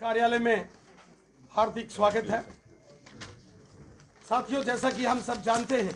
कार्यालय में हार्दिक स्वागत है। साथियों, जैसा कि हम सब जानते हैं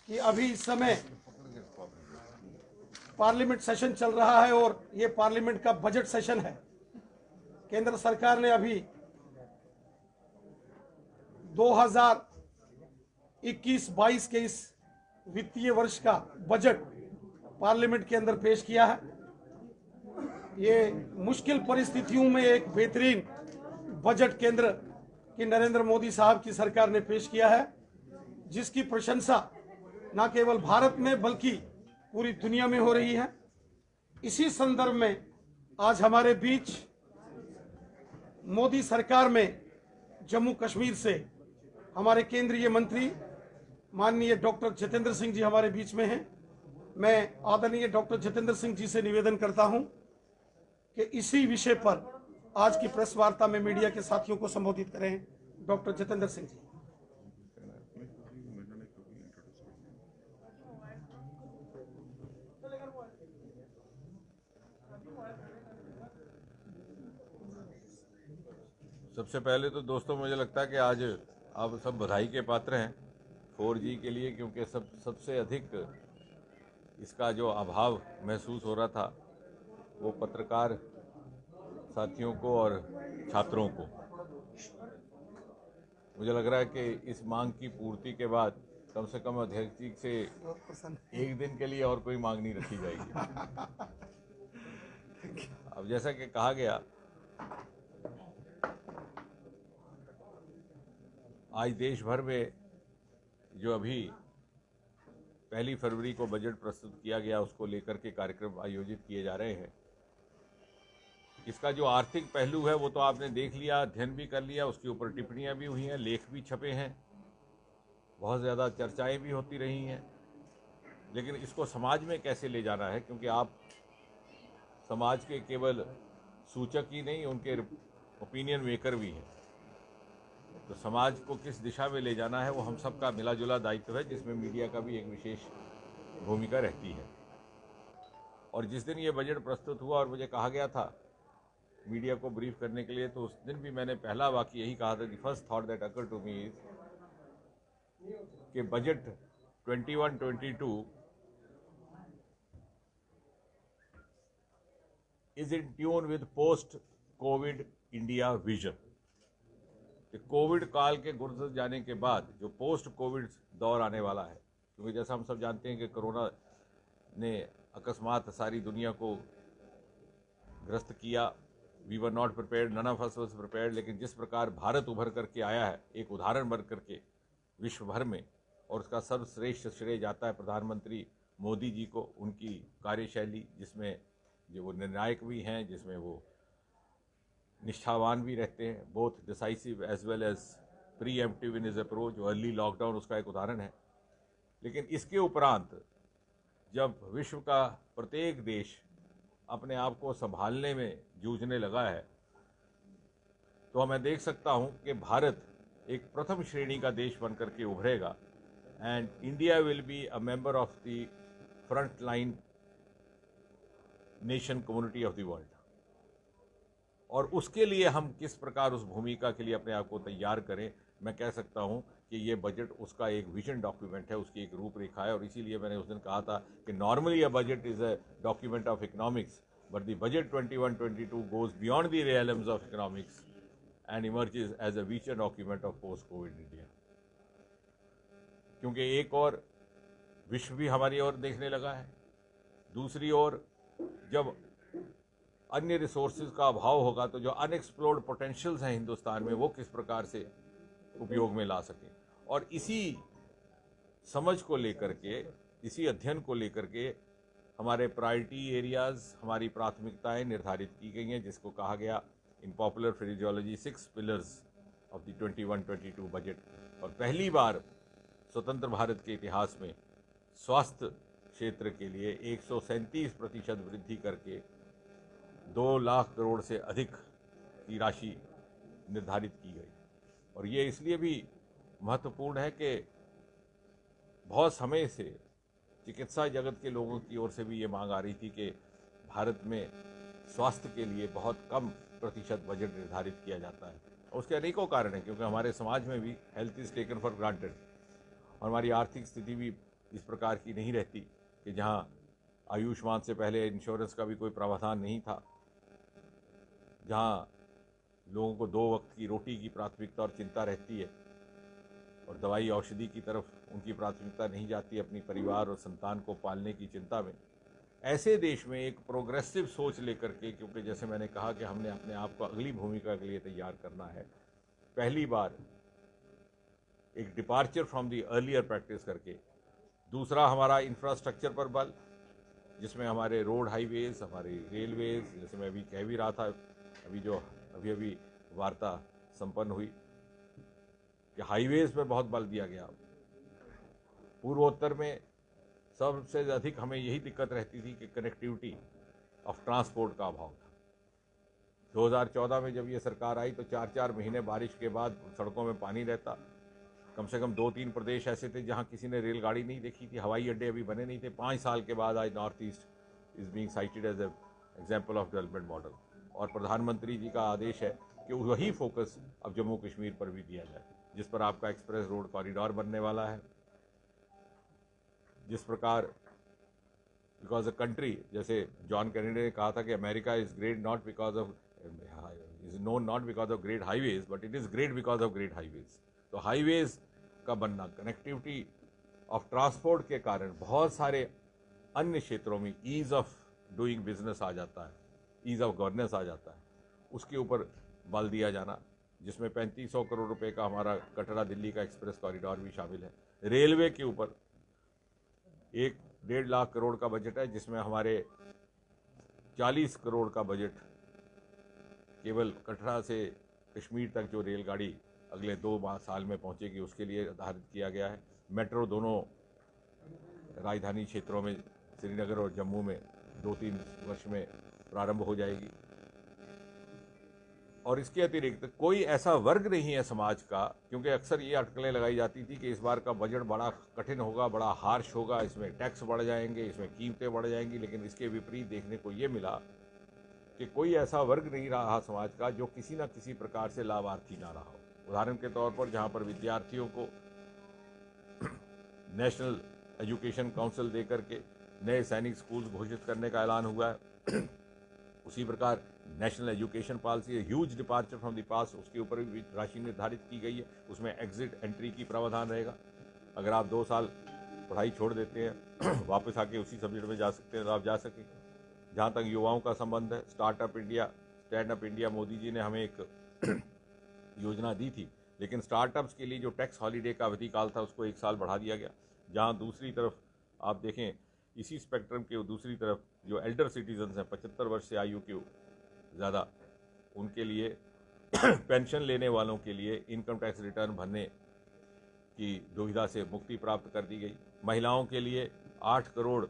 कि अभी इस समय पार्लियामेंट सेशन चल रहा है और ये पार्लियामेंट का बजट सेशन है। केंद्र सरकार ने अभी 2021-22 के इस वित्तीय वर्ष का बजट पार्लियामेंट के अंदर पेश किया है। ये मुश्किल परिस्थितियों में एक बेहतरीन बजट केंद्र की नरेंद्र मोदी साहब की सरकार ने पेश किया है, जिसकी प्रशंसा न केवल भारत में बल्कि पूरी दुनिया में हो रही है। इसी संदर्भ में आज हमारे बीच मोदी सरकार में जम्मू कश्मीर से हमारे केंद्रीय मंत्री माननीय डॉक्टर जितेंद्र सिंह जी हमारे बीच में हैं। मैं आदरणीय डॉक्टर जितेंद्र सिंह जी से निवेदन करता हूं कि इसी विषय पर आज की प्रेस वार्ता में मीडिया के साथियों को संबोधित करें। डॉक्टर जितेंद्र सिंह जी। सबसे पहले तो दोस्तों मुझे लगता है कि आज आप सब बधाई के पात्र हैं 4G के लिए, क्योंकि सबसे अधिक इसका जो अभाव महसूस हो रहा था वो पत्रकार साथियों को और छात्रों को। मुझे लग रहा है कि इस मांग की पूर्ति के बाद कम से कम अध्यक्ष जी से एक दिन के लिए और कोई मांग नहीं रखी जाएगी। अब जैसा कि कहा गया, आज देश भर में जो अभी 1 फरवरी को बजट प्रस्तुत किया गया उसको लेकर के कार्यक्रम आयोजित किए जा रहे हैं। इसका जो आर्थिक पहलू है वो तो आपने देख लिया, अध्ययन भी कर लिया, उसके ऊपर टिप्पणियां भी हुई हैं, लेख भी छपे हैं, बहुत ज़्यादा चर्चाएं भी होती रही हैं। लेकिन इसको समाज में कैसे ले जाना है, क्योंकि आप समाज के केवल सूचक ही नहीं, उनके ओपिनियन मेकर भी हैं। तो समाज को किस दिशा में ले जाना है वो हम सबका मिला जुला दायित्व है, जिसमें मीडिया का भी एक विशेष भूमिका रहती है। और जिस दिन ये बजट प्रस्तुत हुआ और मुझे कहा गया था मीडिया को ब्रीफ करने के लिए, तो उस दिन भी मैंने पहला वाक्य यही कहा था, the first thought that occur to me is कि budget 21-22 is in tune with post covid India vision. Covid काल के गुजर जाने के बाद जो पोस्ट कोविड दौर आने वाला है, क्योंकि जैसा हम सब जानते हैं कि कोरोना ने अकस्मात सारी दुनिया को ग्रस्त किया। We were not prepared, none of us was prepared. लेकिन जिस प्रकार भारत उभर करके आया है एक उदाहरण बन करके विश्व भर में, और उसका सर्वश्रेष्ठ श्रेय जाता है प्रधानमंत्री मोदी जी को, उनकी कार्यशैली जिसमें जो वो निर्णायक भी हैं, जिसमें वो निष्ठावान भी रहते हैं, both decisive as well as preemptive in his approach. जो अर्ली लॉकडाउन उसका एक उदाहरण है। लेकिन इसके उपरांत जब विश्व का प्रत्येक देश अपने आप को संभालने में जूझने लगा है, तो मैं देख सकता हूं कि भारत एक प्रथम श्रेणी का देश बनकर के उभरेगा and India will be a member of the front line nation community of the world. और उसके लिए हम किस प्रकार उस भूमिका के लिए अपने आप को तैयार करें, मैं कह सकता हूं कि ये बजट उसका एक विजन डॉक्यूमेंट है, उसकी एक रूपरेखा है। और इसीलिए मैंने उस दिन कहा था कि normally a budget is a document of economics, but the budget 21-22 goes beyond the realms of economics and emerges as a vision document of post covid India. क्योंकि एक और विश्व भी हमारी ओर देखने लगा है, दूसरी ओर जब अन्य रिसोर्सेज का अभाव होगा तो जो अनएक्सप्लोर्ड पोटेंशियल्स हैं हिंदुस्तान में वो किस प्रकार से उपयोग में ला सकें। और इसी समझ को लेकर के, इसी अध्ययन को लेकर के हमारे प्रायोरिटी एरियाज, हमारी प्राथमिकताएं निर्धारित की गई हैं, जिसको कहा गया in popular phraseology 6 pillars of the 21-22 budget. और पहली बार स्वतंत्र भारत के इतिहास में स्वास्थ्य क्षेत्र के लिए 137% वृद्धि करके 2 लाख करोड़ से अधिक की राशि निर्धारित की गई। और ये इसलिए भी महत्वपूर्ण है कि बहुत समय से चिकित्सा जगत के लोगों की ओर से भी ये मांग आ रही थी कि भारत में स्वास्थ्य के लिए बहुत कम 60% बजट निर्धारित किया जाता है। और उसके अनेकों कारण हैं, क्योंकि हमारे समाज में भी health is taken for granted और हमारी आर्थिक स्थिति भी इस प्रकार की नहीं रहती कि जहाँ आयुष्मान से पहले इंश्योरेंस का भी कोई प्रावधान नहीं था, जहाँ लोगों को 2 वक्त की रोटी की प्राथमिकता और चिंता रहती है और दवाई औषधि की तरफ उनकी प्राथमिकता नहीं जाती अपनी परिवार और संतान को पालने की चिंता में। ऐसे देश में एक प्रोग्रेसिव सोच लेकर के, क्योंकि जैसे मैंने कहा कि हमने अपने आप को अगली भूमिका के लिए तैयार करना है, पहली बार एक departure from the earlier practice करके, दूसरा हमारा इंफ्रास्ट्रक्चर पर बल, जिसमें हमारे रोड हाईवेज, हमारे रेलवेज, जैसे मैं अभी कह भी रहा था, अभी वार्ता संपन्न हुई कि हाईवेज पे बहुत बल दिया गया। पूर्वोत्तर में सबसे अधिक हमें यही दिक्कत रहती थी कि कनेक्टिविटी ऑफ ट्रांसपोर्ट का अभाव था। 2014 में जब ये सरकार आई तो 4-4 महीने बारिश के बाद सड़कों में पानी रहता। कम से कम 2-3 प्रदेश ऐसे थे जहाँ किसी ने रेलगाड़ी नहीं देखी थी, हवाई अड्डे अभी बने नहीं थे। 5 साल के बाद आज North East is being cited as a example of development model, और प्रधानमंत्री जी का आदेश है कि वही फोकस अब जम्मू कश्मीर पर भी दिया जाए, जिस पर आपका एक्सप्रेस रोड कॉरिडोर बनने वाला है। जिस प्रकार बिकॉज अ कंट्री, जैसे जॉन कैनेडी ने कहा था कि America is great not because of is known not because of great highways but it is great because of great highways. तो हाईवेज का बनना, कनेक्टिविटी ऑफ ट्रांसपोर्ट के कारण बहुत सारे अन्य क्षेत्रों में ईज ऑफ डूइंग बिजनेस आ जाता है, ईज ऑफ गवर्नेंस आ जाता है, उसके ऊपर बल दिया जाना, जिसमें 3500 करोड़ रुपए का हमारा कटरा दिल्ली का एक्सप्रेस कॉरिडोर भी शामिल है। रेलवे के ऊपर 1-1.5 लाख करोड़ का बजट है, जिसमें हमारे 40 करोड़ का बजट केवल कटरा से कश्मीर तक जो रेलगाड़ी अगले 2 साल में पहुंचेगी उसके लिए निर्धारित किया गया है। मेट्रो दोनों राजधानी क्षेत्रों में श्रीनगर और जम्मू में 2-3 वर्ष में प्रारंभ हो जाएगी। और इसके अतिरिक्त कोई ऐसा वर्ग नहीं है समाज का, क्योंकि अक्सर ये अटकलें लगाई जाती थी कि इस बार का बजट बड़ा कठिन होगा, बड़ा हार्श होगा, इसमें टैक्स बढ़ जाएंगे, इसमें कीमतें बढ़ जाएंगी, लेकिन इसके विपरीत देखने को ये मिला कि कोई ऐसा वर्ग नहीं रहा समाज का जो किसी न किसी प्रकार से लाभार्थी ना रहा हो। उदाहरण के तौर पर जहाँ पर विद्यार्थियों को नेशनल एजुकेशन काउंसिल दे करके नए सैनिक स्कूल्स घोषित करने का ऐलान हुआ है, उसी प्रकार national education policy huge departure from the past, उसके ऊपर भी राशि निर्धारित की गई है। उसमें एग्जिट एंट्री की प्रावधान रहेगा। अगर आप 2 साल पढ़ाई छोड़ देते हैं वापस आके उसी सब्जेक्ट में जा सकते हैं तो आप जा सकें। जहाँ तक युवाओं का संबंध है, startup India, stand up India, Modi ji ने हमें एक योजना दी थी, लेकिन स्टार्टअप्स के लिए जो टैक्स हॉलीडे का अवधि काल था उसको 1 साल बढ़ा दिया गया। जहाँ दूसरी तरफ आप देखें, इसी स्पेक्ट्रम के दूसरी तरफ जो एल्डर सिटीजन्स हैं, 75 वर्ष से आयु के ज़्यादा, उनके लिए पेंशन लेने वालों के लिए इनकम टैक्स रिटर्न भरने की दुविधा से मुक्ति प्राप्त कर दी गई। महिलाओं के लिए 8 करोड़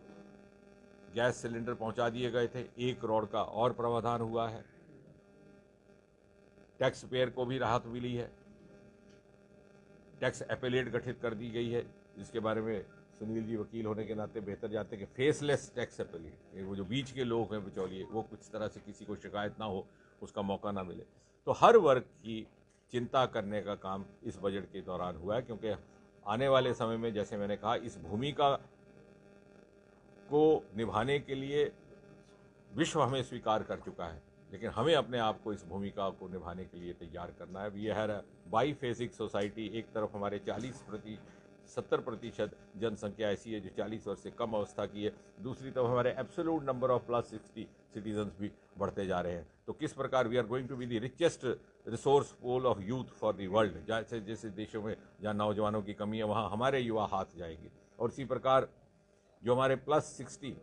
गैस सिलेंडर पहुंचा दिए गए थे, 1 करोड़ का और प्रावधान हुआ है। टैक्स पेयर को भी राहत मिली है। टैक्स एपेलेट गठित कर दी गई है, जिसके बारे में सुनील जी वकील होने के नाते बेहतर जानते हैं कि फेसलेस टैक्स एपेलेट, वो जो बीच के लोग हैं बिचौलिए, वो कुछ तरह से किसी को शिकायत ना हो, उसका मौका ना मिले। तो हर वर्ग की चिंता करने का काम इस बजट के दौरान हुआ है, क्योंकि आने वाले समय में, जैसे मैंने कहा, इस भूमिका को निभाने के लिए विश्व हमें स्वीकार कर चुका है, लेकिन हमें अपने आप को इस भूमिका को निभाने के लिए तैयार करना है। We are biphasic society. एक तरफ हमारे 70% जनसंख्या ऐसी है जो 40 वर्ष से कम अवस्था की है, दूसरी तरफ हमारे एब्सोल्यूट नंबर ऑफ +60 सिटीजन्स भी बढ़ते जा रहे हैं। तो किस प्रकार we are going to be the richest resource pool of youth for the world. जैसे जैसे देशों में जहाँ नौजवानों की कमी है, वहाँ हमारे युवा हाथ जाएंगे। और इसी प्रकार जो हमारे +60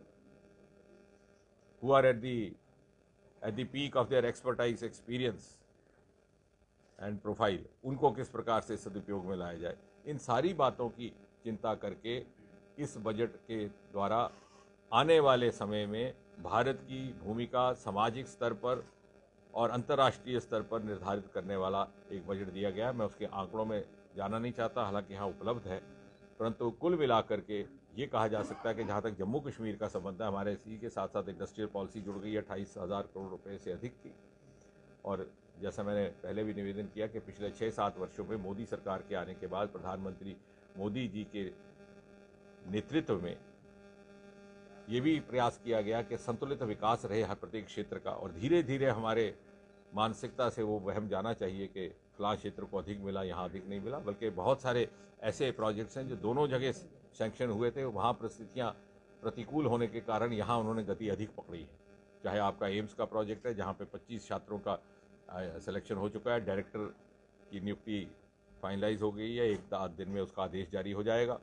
who are at the peak of their expertise, experience and profile, उनको किस प्रकार से सदुपयोग में लाया जाए, इन सारी बातों की चिंता करके इस बजट के द्वारा आने वाले समय में भारत की भूमिका सामाजिक स्तर पर और अंतर्राष्ट्रीय स्तर पर निर्धारित करने वाला एक बजट दिया गया है। मैं उसके आंकड़ों में जाना नहीं चाहता, हालांकि यहाँ उपलब्ध है, परंतु कुल मिलाकर के ये कहा जा सकता है कि जहाँ तक जम्मू कश्मीर का संबंध है, हमारे इसी के साथ साथ इंडस्ट्रियल पॉलिसी जुड़ गई है, 28,000 करोड़ रुपए से अधिक की। और जैसा मैंने पहले भी निवेदन किया कि पिछले 6-7 वर्षों में मोदी सरकार के आने के बाद प्रधानमंत्री मोदी जी के नेतृत्व में ये भी प्रयास किया गया कि संतुलित विकास रहे हर प्रत्येक क्षेत्र का, और धीरे धीरे हमारे मानसिकता से वो वहम जाना चाहिए कि फलां क्षेत्र को अधिक मिला, यहाँ अधिक नहीं मिला, बल्कि बहुत सारे ऐसे प्रोजेक्ट्स हैं जो दोनों जगह सैंक्शन हुए थे, वहाँ परिस्थितियाँ प्रतिकूल होने के कारण यहाँ उन्होंने गति अधिक पकड़ी है। चाहे आपका एम्स का प्रोजेक्ट है जहाँ पे 25 छात्रों का सिलेक्शन हो चुका है, डायरेक्टर की नियुक्ति फाइनलाइज हो गई है, एक आध दिन में उसका आदेश जारी हो जाएगा,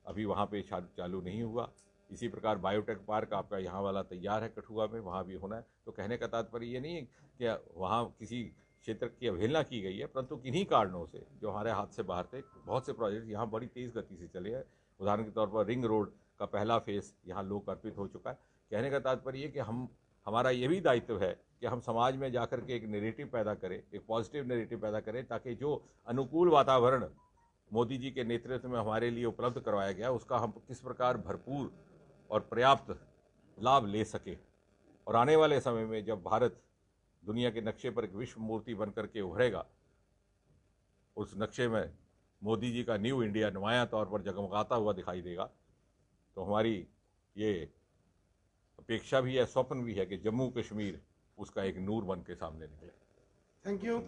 अभी वहाँ पे चालू नहीं हुआ। इसी प्रकार बायोटेक पार्क आपका यहाँ वाला तैयार है कठुआ में, वहाँ भी होना है। तो कहने का तात्पर्य ये नहीं है कि वहाँ किसी क्षेत्र की अवहेलना की गई है, परंतु किन्हीं कारणों से जो हमारे हाथ से बाहर थे, बहुत से प्रोजेक्ट यहाँ बड़ी तेज़ गति से चले हैं। उदाहरण के तौर पर रिंग रोड का पहला फेज़ यहाँ लोक अर्पित हो चुका है। कहने का तात्पर्य ये कि हमारा ये भी दायित्व है कि हम समाज में जाकर के एक नैरेटिव पैदा करें, एक पॉजिटिव नैरेटिव पैदा करें, ताकि जो अनुकूल वातावरण मोदी जी के नेतृत्व में हमारे लिए उपलब्ध करवाया गया उसका हम किस प्रकार भरपूर और पर्याप्त लाभ ले सके, और आने वाले समय में जब भारत दुनिया के नक्शे पर एक विश्व मूर्ति बनकर के उभरेगा, उस नक्शे में मोदी जी का न्यू इंडिया नुमायां तौर पर जगमगाता हुआ दिखाई देगा। तो हमारी ये अपेक्षा भी है, स्वप्न भी है कि जम्मू कश्मीर उसका एक नूर बन के सामने निकले। Thank you.